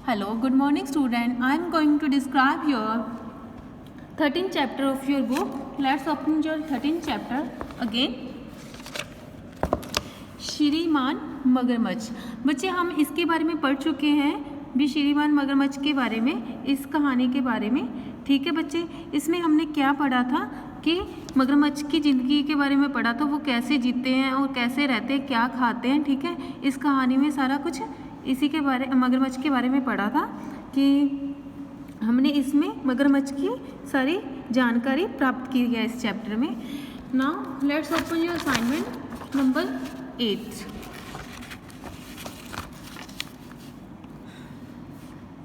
Hello, good morning student. I am going to describe your 13th chapter of your book. Let's open your 13th chapter again. श्रीमान मगरमच्छ। बच्चे हम इसके बारे में पढ़ चुके हैं भी, श्रीमान मगरमच्छ के बारे में, इस कहानी के बारे में। ठीक है बच्चे, इसमें हमने क्या पढ़ा था कि मगरमच्छ की ज़िंदगी के बारे में पढ़ा था, वो कैसे जीते हैं और कैसे रहते हैं, क्या खाते हैं। ठीक है, इस कहानी में सारा कुछ इसी के बारे, मगरमच्छ के बारे में पढ़ा था कि हमने इसमें मगरमच्छ की सारी जानकारी प्राप्त की है इस चैप्टर में। Now let's open your assignment number 8।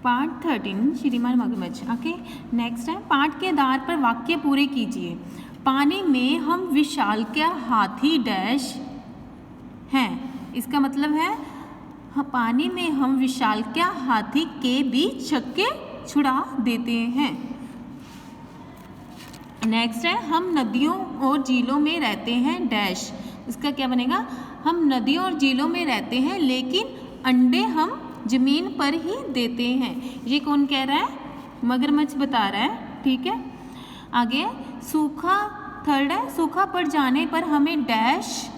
Part 13 श्रीमान मगरमच्छ। ओके, नेक्स्ट है पाठ के आधार पर वाक्य पूरे कीजिए। पानी में हम विशालकाय हाथी डैश हैं। इसका मतलब है पानी में हम विशालकाय हाथी के बीच छक्के छुड़ा देते हैं। नेक्स्ट है हम नदियों और झीलों में रहते हैं डैश। इसका क्या बनेगा? हम नदियों और झीलों में रहते हैं लेकिन अंडे हम जमीन पर ही देते हैं। ये कौन कह रहा है? मगरमच्छ बता रहा है। ठीक है, आगे सूखा, थर्ड है सूखा पड़ जाने पर हमें डैश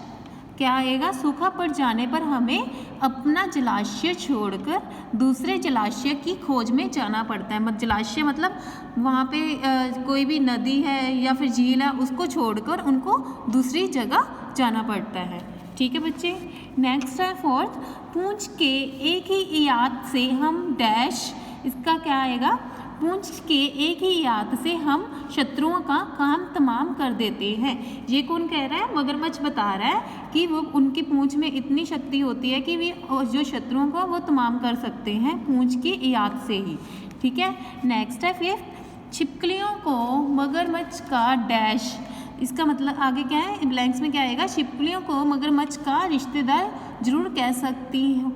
क्या आएगा? सूखा पड़ जाने पर हमें अपना जलाशय छोड़कर दूसरे जलाशय की खोज में जाना पड़ता है। जलाशय मतलब वहाँ पे कोई भी नदी है या फिर झील है, उसको छोड़कर उनको दूसरी जगह जाना पड़ता है। ठीक है बच्चे, नेक्स्ट है फोर्थ, पूंछ के एक ही याद से हम डैश। इसका क्या आएगा? पूंछ के एक ही याद से हम शत्रुओं का काम तमाम कर देते हैं। ये कौन कह रहा है? मगरमच्छ बता रहा है कि वो उनकी पूंछ में इतनी शक्ति होती है कि वे जो शत्रुओं का वो तमाम कर सकते हैं पूंछ की याद से ही। ठीक है, नेक्स्ट है फिफ्थ, छिपकलियों को मगरमच्छ का डैश। इसका मतलब आगे क्या है? ब्लैंक्स में क्या आएगा? छिपकलियों को मगरमच्छ का रिश्तेदार जरूर कह सकती हो।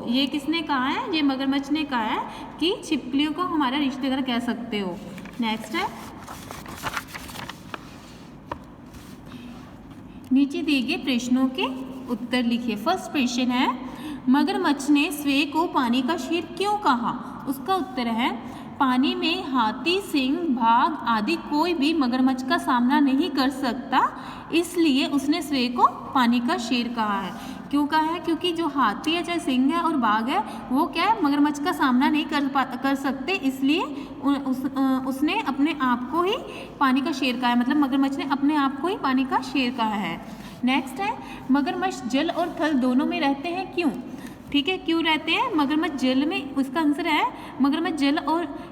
ये किसने कहा है? ये मगरमच्छ ने कहा है कि छिपकलियों को हमारा रिश्तेदार कह सकते हो। नेक्स्ट है नीचे दिए गए प्रश्नों के उत्तर लिखिए। फर्स्ट क्वेश्चन है मगरमच्छ ने स्वेग को पानी का शेर क्यों कहा? उसका उत्तर है पानी में हाथी, सिंह, बाघ आदि कोई भी मगरमच्छ का सामना नहीं कर सकता, इसलिए उसने स्वेग को पानी का शेर कहा है। क्यों कहा है? क्योंकि जो हाथी है, चाहे सिंह है और बाघ है, वो क्या है? मगरमच्छ का सामना नहीं कर सकते, इसलिए उसने अपने आप को ही पानी का शेर कहा है। मतलब मगरमच्छ ने अपने आप को ही पानी का शेर कहा है। नेक्स्ट है मगरमच्छ जल और थल दोनों में रहते हैं, क्यों? ठीक है, क्यों रहते हैं मगरमच्छ जल में? उसका आंसर है मगरमच्छ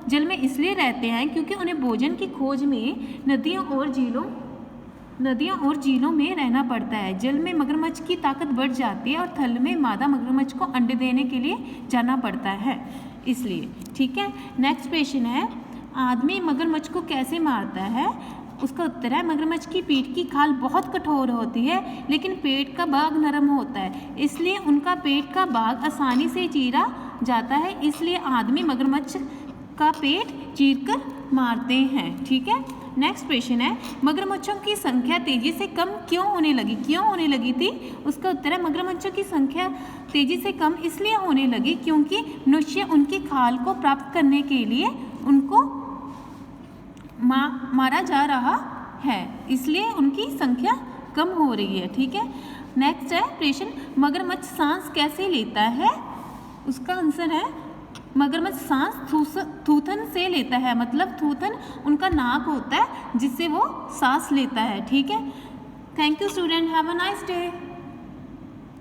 जल में इसलिए रहते हैं क्योंकि उन्हें भोजन की खोज में नदियों और झीलों में रहना पड़ता है। जल में मगरमच्छ की ताकत बढ़ जाती है और थल में मादा मगरमच्छ को अंडे देने के लिए जाना पड़ता है, इसलिए। ठीक है, नेक्स्ट क्वेश्चन है आदमी मगरमच्छ को कैसे मारता है? उसका उत्तर है मगरमच्छ की पीठ की खाल बहुत कठोर होती है लेकिन पेट का भाग नरम होता है, इसलिए उनका पेट का भाग आसानी से चीरा जाता है, इसलिए आदमी मगरमच्छ का पेट चीरकर मारते हैं। ठीक है, नेक्स्ट क्वेश्चन है मगरमच्छों की संख्या तेजी से कम क्यों होने लगी? क्यों होने लगी थी? उसका उत्तर है मगरमच्छों की संख्या तेजी से कम इसलिए होने लगी क्योंकि मनुष्य उनकी खाल को प्राप्त करने के लिए उनको मारा जा रहा है, इसलिए उनकी संख्या कम हो रही है। ठीक है, नेक्स्ट है प्रश्न मगरमच्छ सांस कैसे लेता है? उसका आंसर है मगरमच्छ सांस थूथन से लेता है। मतलब थूथन उनका नाक होता है जिससे वो सांस लेता है। ठीक है, thank you student, have a nice day.